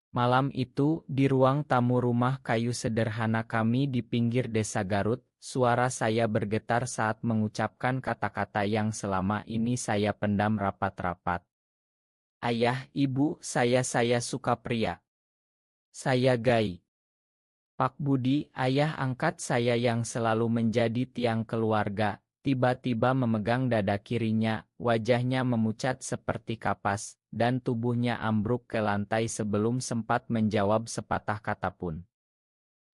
Malam itu, di ruang tamu rumah kayu sederhana kami di pinggir desa Garut, suara saya bergetar saat mengucapkan kata-kata yang selama ini saya pendam rapat-rapat. Ayah, ibu, saya suka pria. Saya Gai. Pak Budi, ayah angkat saya yang selalu menjadi tiang keluarga, tiba-tiba memegang dada kirinya, wajahnya memucat seperti kapas, dan tubuhnya ambruk ke lantai sebelum sempat menjawab sepatah kata pun.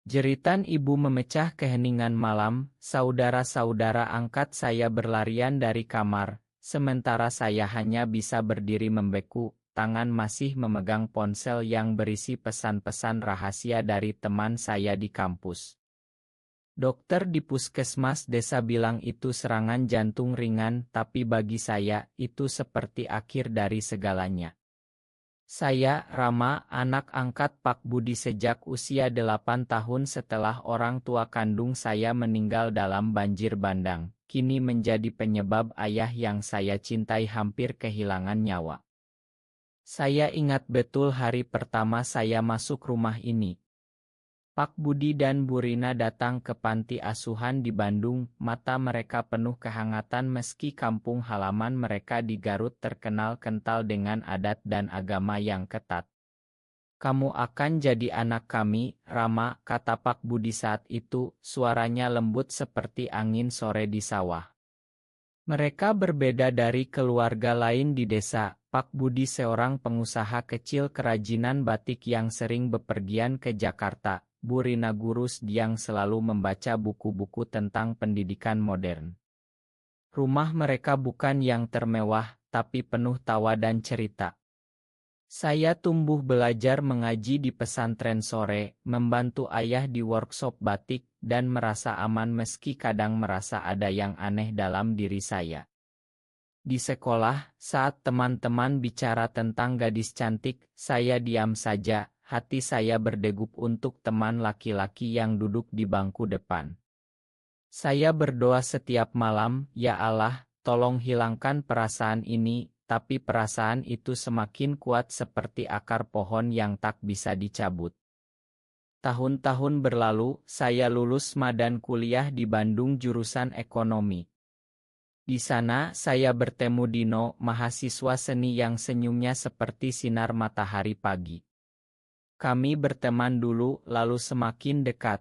Jeritan ibu memecah keheningan malam, saudara-saudara angkat saya berlarian dari kamar, sementara saya hanya bisa berdiri membeku, tangan masih memegang ponsel yang berisi pesan-pesan rahasia dari teman saya di kampus. Dokter di puskesmas desa bilang itu serangan jantung ringan, tapi bagi saya, itu seperti akhir dari segalanya. Saya, Rama, anak angkat Pak Budi sejak usia 8 tahun setelah orang tua kandung saya meninggal dalam banjir bandang, kini menjadi penyebab ayah yang saya cintai hampir kehilangan nyawa. Saya ingat betul hari pertama saya masuk rumah ini. Pak Budi dan Bu Rina datang ke panti asuhan di Bandung, mata mereka penuh kehangatan meski kampung halaman mereka di Garut terkenal kental dengan adat dan agama yang ketat. Kamu akan jadi anak kami, Rama, kata Pak Budi saat itu, suaranya lembut seperti angin sore di sawah. Mereka berbeda dari keluarga lain di desa. Pak Budi seorang pengusaha kecil kerajinan batik yang sering bepergian ke Jakarta. Bu Rina gurus yang selalu membaca buku-buku tentang pendidikan modern. Rumah mereka bukan yang termewah, tapi penuh tawa dan cerita. Saya tumbuh belajar mengaji di pesantren sore, membantu ayah di workshop batik, dan merasa aman meski kadang merasa ada yang aneh dalam diri saya. Di sekolah, saat teman-teman bicara tentang gadis cantik, saya diam saja, hati saya berdegup untuk teman laki-laki yang duduk di bangku depan. Saya berdoa setiap malam, ya Allah, tolong hilangkan perasaan ini, tapi perasaan itu semakin kuat seperti akar pohon yang tak bisa dicabut. Tahun-tahun berlalu, saya lulus dan kuliah di Bandung jurusan ekonomi. Di sana, saya bertemu Dino, mahasiswa seni yang senyumnya seperti sinar matahari pagi. Kami berteman dulu, lalu semakin dekat.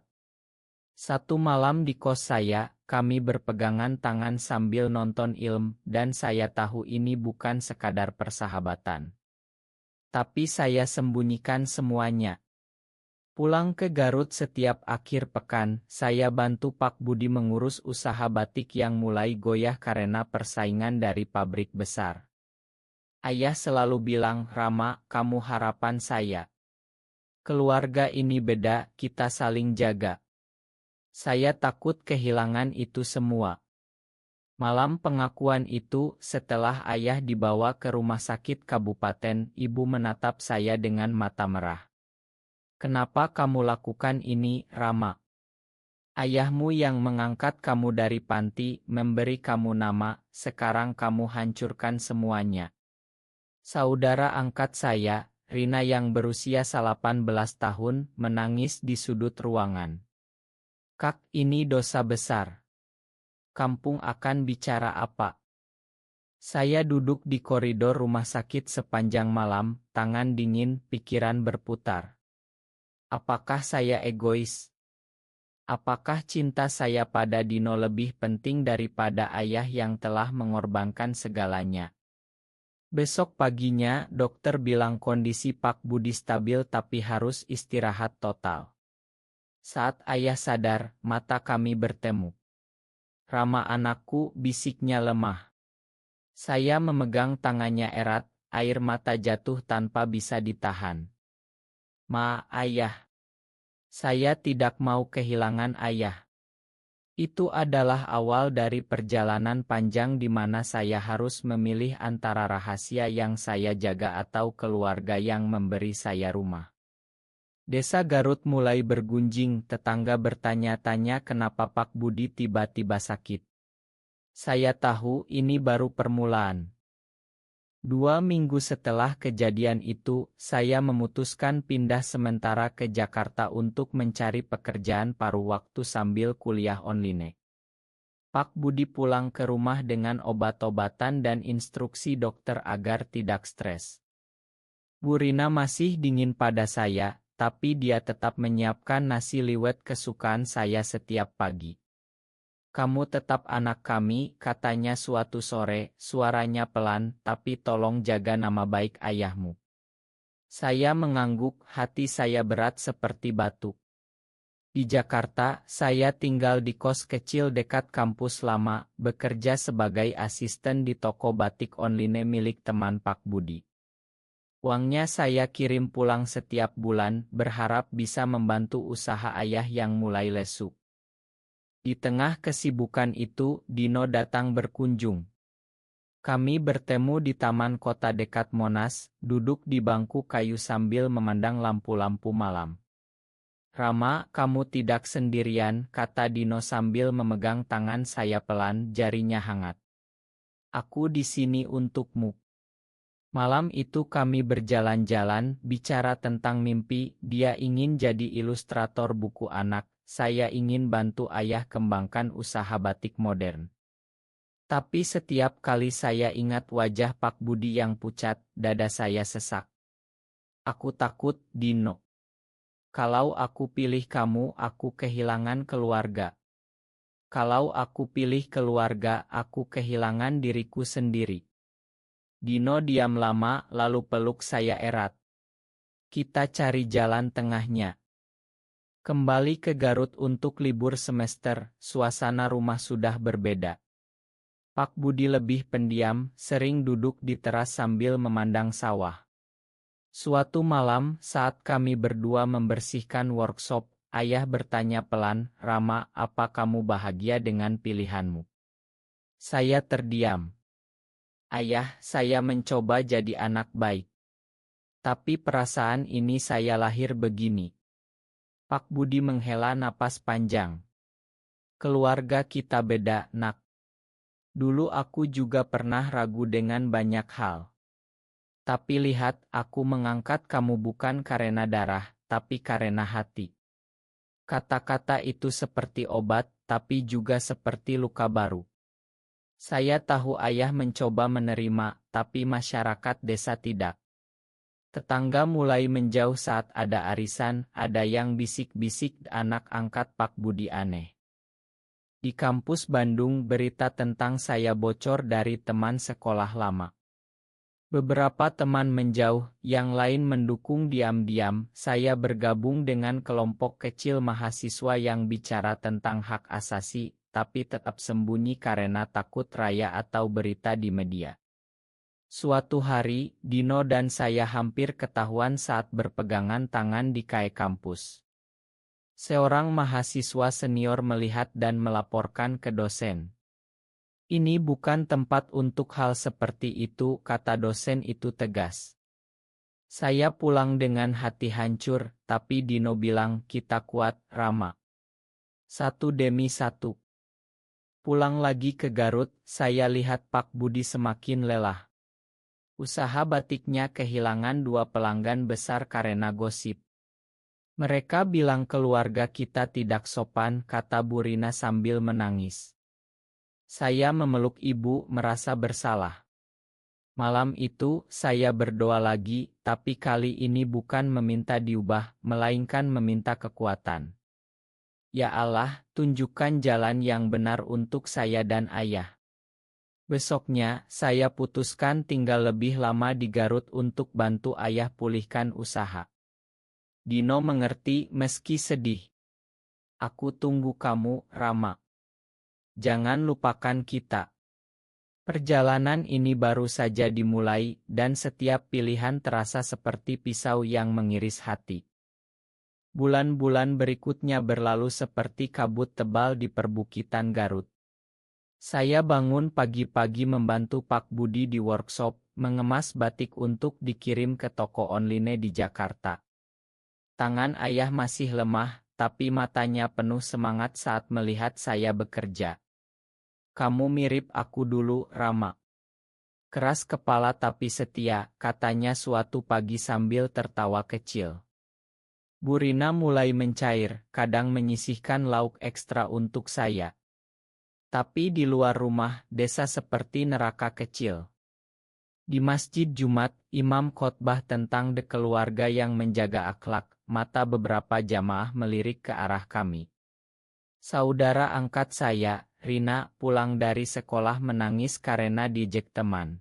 Satu malam di kos saya, kami berpegangan tangan sambil nonton film, dan saya tahu ini bukan sekadar persahabatan. Tapi saya sembunyikan semuanya. Pulang ke Garut setiap akhir pekan, saya bantu Pak Budi mengurus usaha batik yang mulai goyah karena persaingan dari pabrik besar. Ayah selalu bilang, Rama, kamu harapan saya. Keluarga ini beda, kita saling jaga. Saya takut kehilangan itu semua. Malam pengakuan itu, setelah ayah dibawa ke rumah sakit kabupaten, ibu menatap saya dengan mata merah. Kenapa kamu lakukan ini, Rama? Ayahmu yang mengangkat kamu dari panti, memberi kamu nama, sekarang kamu hancurkan semuanya. Saudara angkat saya, Rina yang berusia 18 tahun, menangis di sudut ruangan. Kak, ini dosa besar. Kampung akan bicara apa? Saya duduk di koridor rumah sakit sepanjang malam, tangan dingin, pikiran berputar. Apakah saya egois? Apakah cinta saya pada Dino lebih penting daripada ayah yang telah mengorbankan segalanya? Besok paginya, dokter bilang kondisi Pak Budi stabil tapi harus istirahat total. Saat ayah sadar, mata kami bertemu. Rama anakku, bisiknya lemah. Saya memegang tangannya erat, air mata jatuh tanpa bisa ditahan. Ma, ayah. Saya tidak mau kehilangan ayah. Itu adalah awal dari perjalanan panjang di mana saya harus memilih antara rahasia yang saya jaga atau keluarga yang memberi saya rumah. Desa Garut mulai bergunjing, tetangga bertanya-tanya kenapa Pak Budi tiba-tiba sakit. Saya tahu ini baru permulaan. 2 minggu setelah kejadian itu, saya memutuskan pindah sementara ke Jakarta untuk mencari pekerjaan paruh waktu sambil kuliah online. Pak Budi pulang ke rumah dengan obat-obatan dan instruksi dokter agar tidak stres. Bu Rina masih dingin pada saya, tapi dia tetap menyiapkan nasi liwet kesukaan saya setiap pagi. "Kamu tetap anak kami," katanya suatu sore, suaranya pelan, "tapi tolong jaga nama baik ayahmu." Saya mengangguk, hati saya berat seperti batu. Di Jakarta, saya tinggal di kos kecil dekat kampus lama, bekerja sebagai asisten di toko batik online milik teman Pak Budi. Uangnya saya kirim pulang setiap bulan, berharap bisa membantu usaha ayah yang mulai lesu. Di tengah kesibukan itu, Dino datang berkunjung. Kami bertemu di taman kota dekat Monas, duduk di bangku kayu sambil memandang lampu-lampu malam. "Rama, kamu tidak sendirian," kata Dino sambil memegang tangan saya pelan, jarinya hangat. "Aku di sini untukmu." Malam itu kami berjalan-jalan, bicara tentang mimpi. Dia ingin jadi ilustrator buku anak, saya ingin bantu ayah kembangkan usaha batik modern. Tapi setiap kali saya ingat wajah Pak Budi yang pucat, dada saya sesak. "Aku takut, Dino. Kalau aku pilih kamu, aku kehilangan keluarga. Kalau aku pilih keluarga, aku kehilangan diriku sendiri." Dino diam lama, lalu peluk saya erat. "Kita cari jalan tengahnya. Kembali ke Garut untuk libur semester, suasana rumah sudah berbeda." Pak Budi lebih pendiam, sering duduk di teras sambil memandang sawah. Suatu malam, saat kami berdua membersihkan workshop, ayah bertanya pelan, "Rama, apa kamu bahagia dengan pilihanmu?" Saya terdiam. "Ayah, saya mencoba jadi anak baik. Tapi perasaan ini saya lahir begini." Pak Budi menghela napas panjang. "Keluarga kita beda, Nak. Dulu aku juga pernah ragu dengan banyak hal. Tapi lihat, aku mengangkat kamu bukan karena darah, tapi karena hati." Kata-kata itu seperti obat, tapi juga seperti luka baru. Saya tahu ayah mencoba menerima, tapi masyarakat desa tidak. Tetangga mulai menjauh saat ada arisan, ada yang bisik-bisik anak angkat Pak Budi aneh. Di kampus Bandung, berita tentang saya bocor dari teman sekolah lama. Beberapa teman menjauh, yang lain mendukung diam-diam. Saya bergabung dengan kelompok kecil mahasiswa yang bicara tentang hak asasi, tapi tetap sembunyi karena takut raya atau berita di media. Suatu hari, Dino dan saya hampir ketahuan saat berpegangan tangan di KAE kampus. Seorang mahasiswa senior melihat dan melaporkan ke dosen. "Ini bukan tempat untuk hal seperti itu," kata dosen itu tegas. Saya pulang dengan hati hancur, tapi Dino bilang, "Kita kuat, Rama. Satu demi satu." Pulang lagi ke Garut, saya lihat Pak Budi semakin lelah. Usaha batiknya kehilangan 2 pelanggan besar karena gosip. "Mereka bilang keluarga kita tidak sopan," kata Bu Rina sambil menangis. Saya memeluk ibu, merasa bersalah. Malam itu, saya berdoa lagi, tapi kali ini bukan meminta diubah, melainkan meminta kekuatan. "Ya Allah, tunjukkan jalan yang benar untuk saya dan ayah." Besoknya, saya putuskan tinggal lebih lama di Garut untuk bantu ayah pulihkan usaha. Dino mengerti meski sedih. "Aku tunggu kamu, Rama. Jangan lupakan kita. Perjalanan ini baru saja dimulai, dan setiap pilihan terasa seperti pisau yang mengiris hati." Bulan-bulan berikutnya berlalu seperti kabut tebal di perbukitan Garut. Saya bangun pagi-pagi membantu Pak Budi di workshop, mengemas batik untuk dikirim ke toko online di Jakarta. Tangan ayah masih lemah, tapi matanya penuh semangat saat melihat saya bekerja. "Kamu mirip aku dulu, Rama." Keras kepala tapi setia, katanya suatu pagi sambil tertawa kecil. Bu Rina mulai mencair, kadang menyisihkan lauk ekstra untuk saya. Tapi di luar rumah, desa seperti neraka kecil. Di Masjid Jumat, imam khotbah tentang keluarga yang menjaga akhlak, mata beberapa jamaah melirik ke arah kami. Saudara angkat saya, Rina, pulang dari sekolah menangis karena diejek teman.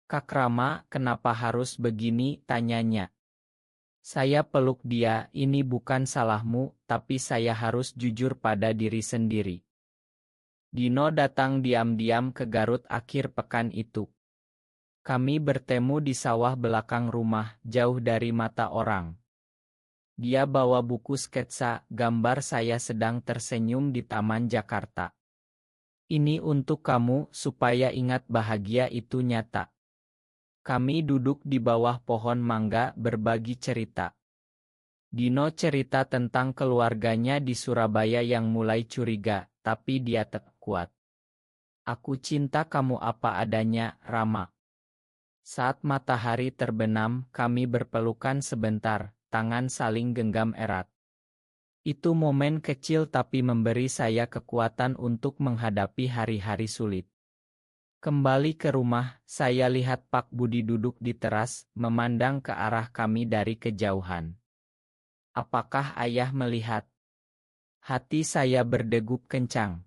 Kak Rama, kenapa harus begini? Tanyanya. Saya peluk dia, ini bukan salahmu, tapi saya harus jujur pada diri sendiri. Dino datang diam-diam ke Garut akhir pekan itu. Kami bertemu di sawah belakang rumah, jauh dari mata orang. Dia bawa buku sketsa, gambar saya sedang tersenyum di Taman Jakarta. Ini untuk kamu, supaya ingat bahagia itu nyata. Kami duduk di bawah pohon mangga berbagi cerita. Dino cerita tentang keluarganya di Surabaya yang mulai curiga, tapi dia tetap kuat. Aku cinta kamu apa adanya, Rama. Saat matahari terbenam, kami berpelukan sebentar, tangan saling genggam erat. Itu momen kecil tapi memberi saya kekuatan untuk menghadapi hari-hari sulit. Kembali ke rumah, saya lihat Pak Budi duduk di teras, memandang ke arah kami dari kejauhan. Apakah ayah melihat? Hati saya berdegup kencang.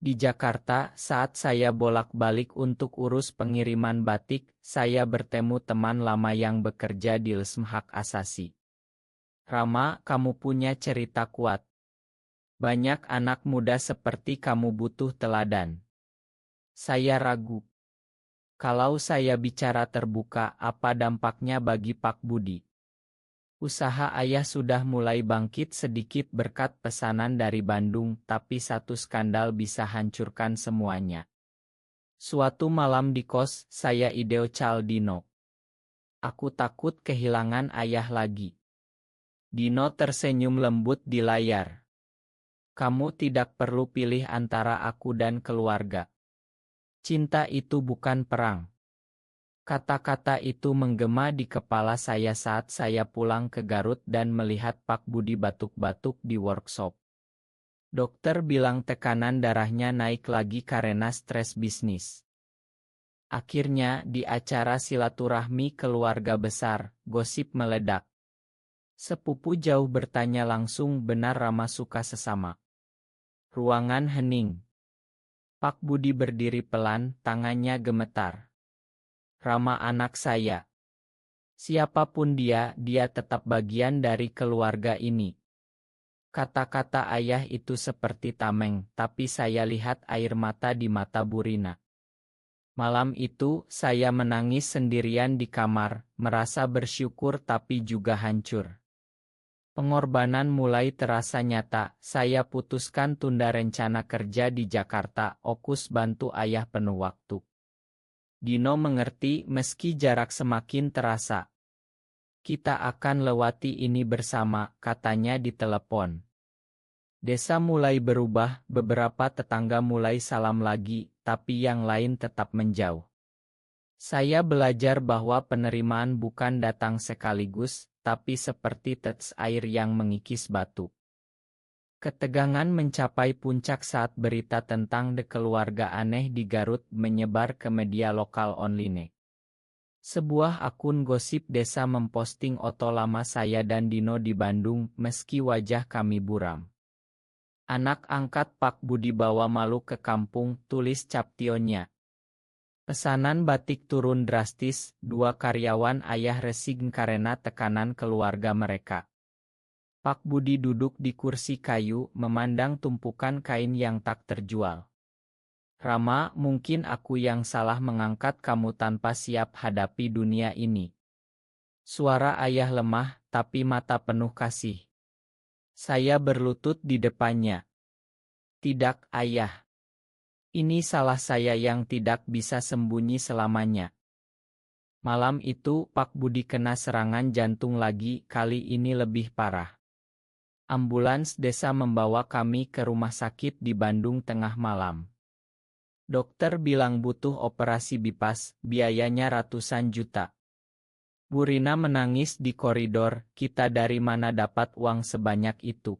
Di Jakarta, saat saya bolak-balik untuk urus pengiriman batik, saya bertemu teman lama yang bekerja di LSM Hak Asasi. Rama, kamu punya cerita kuat. Banyak anak muda seperti kamu butuh teladan. Saya ragu. Kalau saya bicara terbuka, apa dampaknya bagi Pak Budi? Usaha ayah sudah mulai bangkit sedikit berkat pesanan dari Bandung, tapi satu skandal bisa hancurkan semuanya. Suatu malam di kos, saya ideo Dino. Aku takut kehilangan ayah lagi. Dino tersenyum lembut di layar. Kamu tidak perlu pilih antara aku dan keluarga. Cinta itu bukan perang. Kata-kata itu menggema di kepala saya saat saya pulang ke Garut dan melihat Pak Budi batuk-batuk di workshop. Dokter bilang tekanan darahnya naik lagi karena stres bisnis. Akhirnya, di acara silaturahmi keluarga besar, gosip meledak. Sepupu jauh bertanya langsung, benar Rama suka sesama. Ruangan hening. Pak Budi berdiri pelan, tangannya gemetar. Rama anak saya. Siapapun dia tetap bagian dari keluarga ini. Kata-kata ayah itu seperti tameng, tapi saya lihat air mata di mata Bu Rina. Malam itu, saya menangis sendirian di kamar, merasa bersyukur tapi juga hancur. Pengorbanan mulai terasa nyata, saya putuskan tunda rencana kerja di Jakarta, fokus bantu ayah penuh waktu. Dino mengerti meski jarak semakin terasa. Kita akan lewati ini bersama, katanya di telepon. Desa mulai berubah, beberapa tetangga mulai salam lagi, tapi yang lain tetap menjauh. Saya belajar bahwa penerimaan bukan datang sekaligus, tapi seperti tetes air yang mengikis batu. Ketegangan mencapai puncak saat berita tentang keluarga aneh di Garut menyebar ke media lokal online. Sebuah akun gosip desa memposting foto lama saya dan Dino di Bandung meski wajah kami buram. Anak angkat Pak Budi bawa malu ke kampung, tulis Captionnya. Pesanan batik turun drastis, 2 karyawan ayah resign karena tekanan keluarga mereka. Pak Budi duduk di kursi kayu, memandang tumpukan kain yang tak terjual. Rama, mungkin aku yang salah mengangkat kamu tanpa siap hadapi dunia ini. Suara ayah lemah, tapi mata penuh kasih. Saya berlutut di depannya. Tidak, ayah. Ini salah saya yang tidak bisa sembunyi selamanya. Malam itu, Pak Budi kena serangan jantung lagi, kali ini lebih parah. Ambulans desa membawa kami ke rumah sakit di Bandung tengah malam. Dokter bilang butuh operasi bipas, biayanya ratusan juta. Bu Rina menangis di koridor, kita dari mana dapat uang sebanyak itu?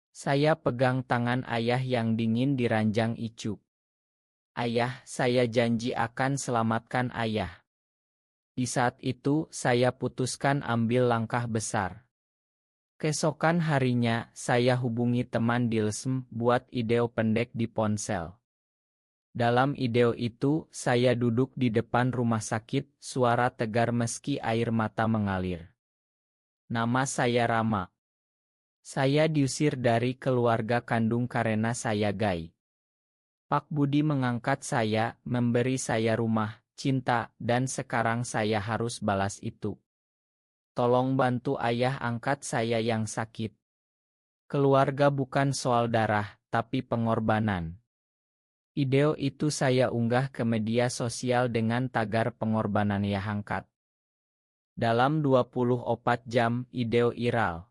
Saya pegang tangan ayah yang dingin di ranjang Icu. Ayah, saya janji akan selamatkan ayah. Di saat itu, saya putuskan ambil langkah besar. Keesokan harinya, saya hubungi teman di LSM buat video pendek di ponsel. Dalam video itu, saya duduk di depan rumah sakit, suara tegar meski air mata mengalir. Nama saya Rama. Saya diusir dari keluarga kandung karena saya gay. Pak Budi mengangkat saya, memberi saya rumah, cinta, dan sekarang saya harus balas itu. Tolong bantu ayah angkat saya yang sakit. Keluarga bukan soal darah, tapi pengorbanan. Video itu saya unggah ke media sosial dengan tagar pengorbanan ya angkat. Dalam 24 jam, video viral.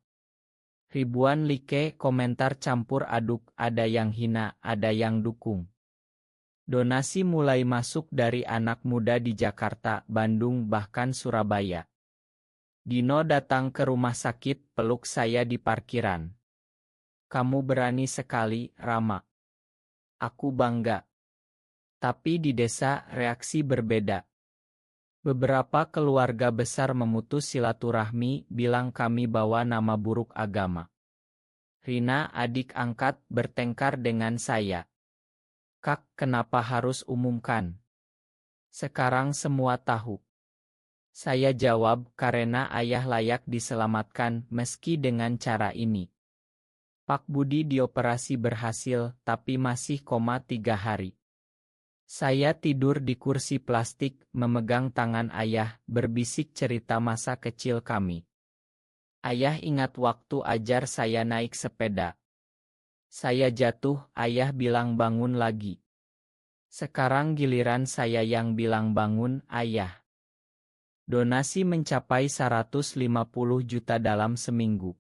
Ribuan like, komentar campur aduk, ada yang hina, ada yang dukung. Donasi mulai masuk dari anak muda di Jakarta, Bandung, bahkan Surabaya. Dino datang ke rumah sakit, peluk saya di parkiran. Kamu berani sekali, Rama. Aku bangga. Tapi di desa, reaksi berbeda. Beberapa keluarga besar memutus silaturahmi, bilang kami bawa nama buruk agama. Rina, adik angkat, bertengkar dengan saya. Kak, kenapa harus umumkan? Sekarang semua tahu. Saya jawab, karena ayah layak diselamatkan, meski dengan cara ini. Pak Budi dioperasi berhasil, tapi masih koma 3 hari. Saya tidur di kursi plastik, memegang tangan ayah, berbisik cerita masa kecil kami. Ayah ingat waktu ajar saya naik sepeda. Saya jatuh, ayah bilang bangun lagi. Sekarang giliran saya yang bilang bangun, ayah. Donasi mencapai 150 juta dalam seminggu.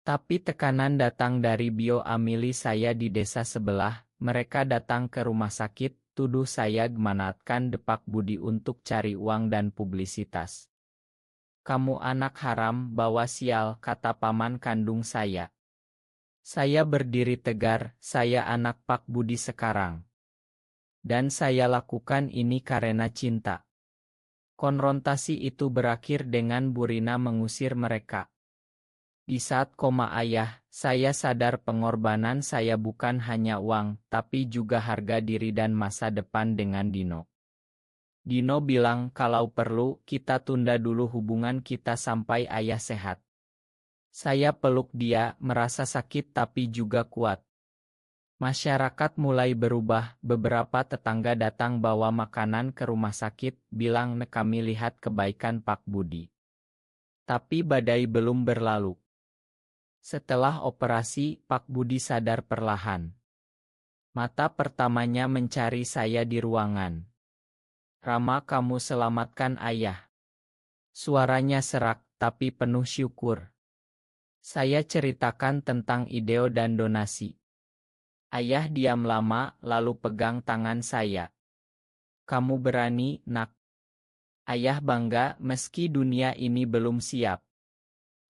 Tapi tekanan datang dari bioamili saya di desa sebelah, mereka datang ke rumah sakit, tuduh saya memanfaatkan Pak Budi untuk cari uang dan publisitas. Kamu anak haram, bawa sial, kata paman kandung saya. Saya berdiri tegar, saya anak Pak Budi sekarang. Dan saya lakukan ini karena cinta. Konfrontasi itu berakhir dengan Bu Rina mengusir mereka. Di saat koma ayah, saya sadar pengorbanan saya bukan hanya uang, tapi juga harga diri dan masa depan dengan Dino. Dino bilang kalau perlu, kita tunda dulu hubungan kita sampai ayah sehat. Saya peluk dia, merasa sakit tapi juga kuat. Masyarakat mulai berubah, beberapa tetangga datang bawa makanan ke rumah sakit, bilang kami lihat kebaikan Pak Budi. Tapi badai belum berlalu. Setelah operasi, Pak Budi sadar perlahan. Mata pertamanya mencari saya di ruangan. Rama, kamu selamatkan ayah. Suaranya serak, tapi penuh syukur. Saya ceritakan tentang ide dan donasi. Ayah diam lama, lalu pegang tangan saya. Kamu berani, nak. Ayah bangga, meski dunia ini belum siap.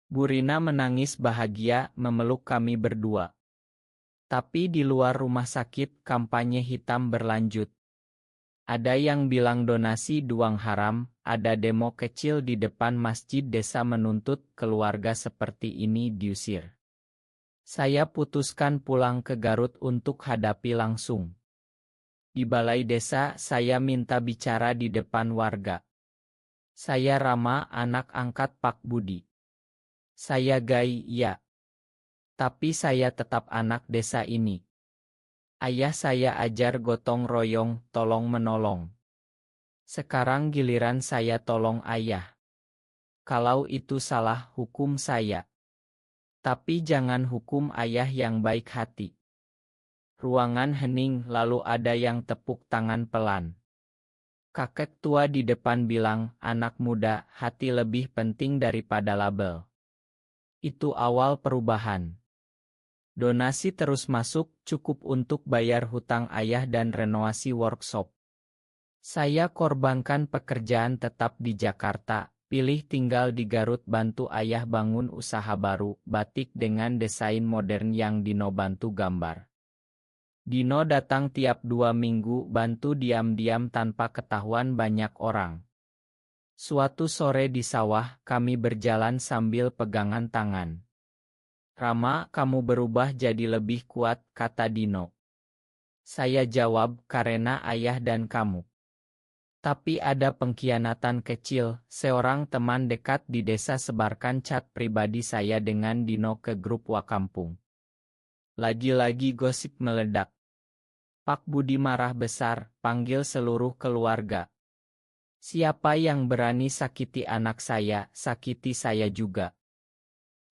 Bu Rina menangis bahagia, memeluk kami berdua. Tapi di luar rumah sakit, kampanye hitam berlanjut. Ada yang bilang donasi uang haram, ada demo kecil di depan masjid desa menuntut keluarga seperti ini diusir. Saya putuskan pulang ke Garut untuk hadapi langsung. Di balai desa, saya minta bicara di depan warga. Saya Rama, anak angkat Pak Budi. Saya gay, ya. Tapi saya tetap anak desa ini. Ayah saya ajar gotong royong, tolong menolong. Sekarang giliran saya tolong ayah. Kalau itu salah, hukum saya. Tapi jangan hukum ayah yang baik hati. Ruangan hening, lalu ada yang tepuk tangan pelan. Kakek tua di depan bilang, anak muda, hati lebih penting daripada label. Itu awal perubahan. Donasi terus masuk, cukup untuk bayar hutang ayah dan renovasi workshop. Saya korbankan pekerjaan tetap di Jakarta, pilih tinggal di Garut, bantu ayah bangun usaha baru, batik dengan desain modern yang Dino bantu gambar. Dino datang tiap 2 minggu, bantu diam-diam tanpa ketahuan banyak orang. Suatu sore di sawah, kami berjalan sambil pegangan tangan. "Rama, kamu berubah jadi lebih kuat," kata Dino. Saya jawab, "Karena ayah dan kamu." Tapi ada pengkhianatan kecil, seorang teman dekat di desa sebarkan chat pribadi saya dengan Dino ke grup Wakampung. Lagi-lagi gosip meledak. Pak Budi marah besar, panggil seluruh keluarga. "Siapa yang berani sakiti anak saya, sakiti saya juga."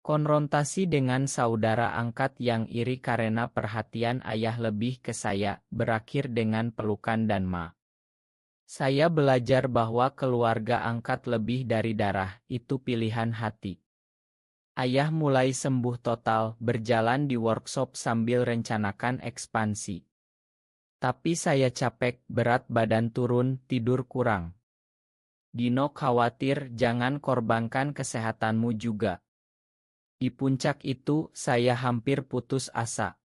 Konfrontasi dengan saudara angkat yang iri karena perhatian ayah lebih ke saya, berakhir dengan pelukan dan Saya belajar bahwa keluarga angkat lebih dari darah, itu pilihan hati. Ayah mulai sembuh total, berjalan di workshop sambil rencanakan ekspansi. Tapi saya capek, berat badan turun, tidur kurang. Dino khawatir, "Jangan korbankan kesehatanmu juga." Di puncak itu, saya hampir putus asa.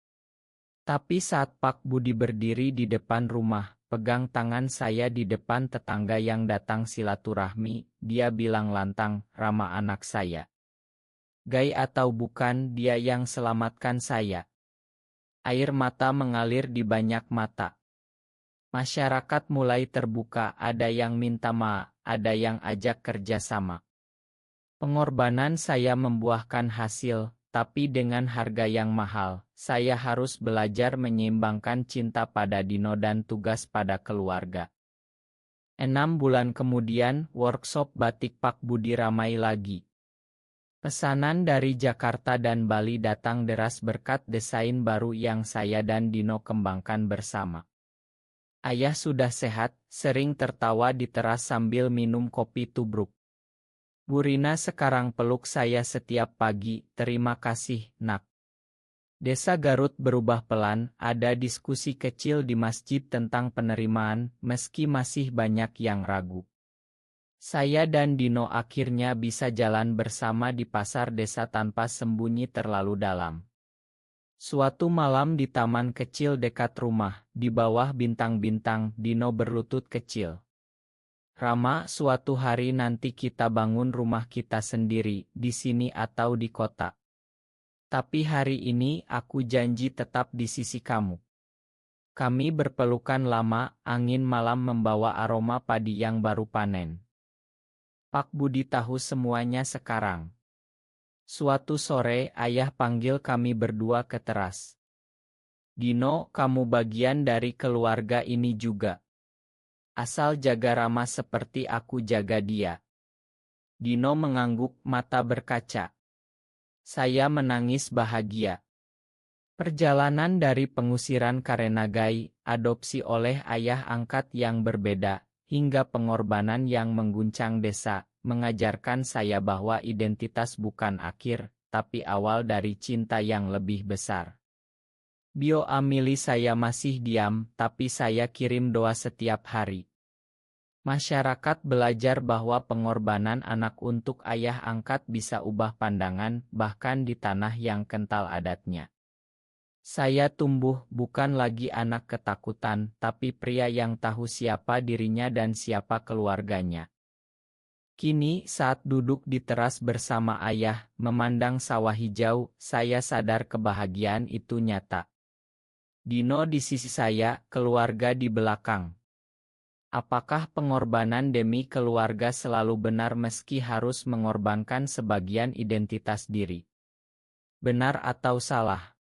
Tapi saat Pak Budi berdiri di depan rumah, pegang tangan saya di depan tetangga yang datang silaturahmi, dia bilang lantang, "Rama anak saya. Gay atau bukan, dia yang selamatkan saya." Air mata mengalir di banyak mata. Masyarakat mulai terbuka, ada yang minta maaf, ada yang ajak kerjasama. Pengorbanan saya membuahkan hasil, tapi dengan harga yang mahal. Saya harus belajar menyeimbangkan cinta pada Dino dan tugas pada keluarga. 6 bulan kemudian, workshop batik Pak Budi ramai lagi. Pesanan dari Jakarta dan Bali datang deras berkat desain baru yang saya dan Dino kembangkan bersama. Ayah sudah sehat, sering tertawa di teras sambil minum kopi tubruk. "Bu Rina sekarang peluk saya setiap pagi, terima kasih, Nak." Desa Garut berubah pelan, ada diskusi kecil di masjid tentang penerimaan, meski masih banyak yang ragu. Saya dan Dino akhirnya bisa jalan bersama di pasar desa tanpa sembunyi terlalu dalam. Suatu malam di taman kecil dekat rumah, di bawah bintang-bintang, Dino berlutut kecil. "Rama, suatu hari nanti kita bangun rumah kita sendiri, di sini atau di kota. Tapi hari ini aku janji tetap di sisi kamu." Kami berpelukan lama, angin malam membawa aroma padi yang baru panen. Pak Budi tahu semuanya sekarang. Suatu sore, ayah panggil kami berdua ke teras. "Dino, kamu bagian dari keluarga ini juga. Asal jaga Rama seperti aku jaga dia." Dino mengangguk, mata berkaca. Saya menangis bahagia. Perjalanan dari pengusiran karena gay, adopsi oleh ayah angkat yang berbeda, hingga pengorbanan yang mengguncang desa, mengajarkan saya bahwa identitas bukan akhir, tapi awal dari cinta yang lebih besar. Bio Amili saya masih diam, tapi saya kirim doa setiap hari. Masyarakat belajar bahwa pengorbanan anak untuk ayah angkat bisa ubah pandangan, bahkan di tanah yang kental adatnya. Saya tumbuh bukan lagi anak ketakutan, tapi pria yang tahu siapa dirinya dan siapa keluarganya. Kini, saat duduk di teras bersama ayah, memandang sawah hijau, saya sadar kebahagiaan itu nyata. Dino di sisi saya, keluarga di belakang. Apakah pengorbanan demi keluarga selalu benar meski harus mengorbankan sebagian identitas diri? Benar atau salah?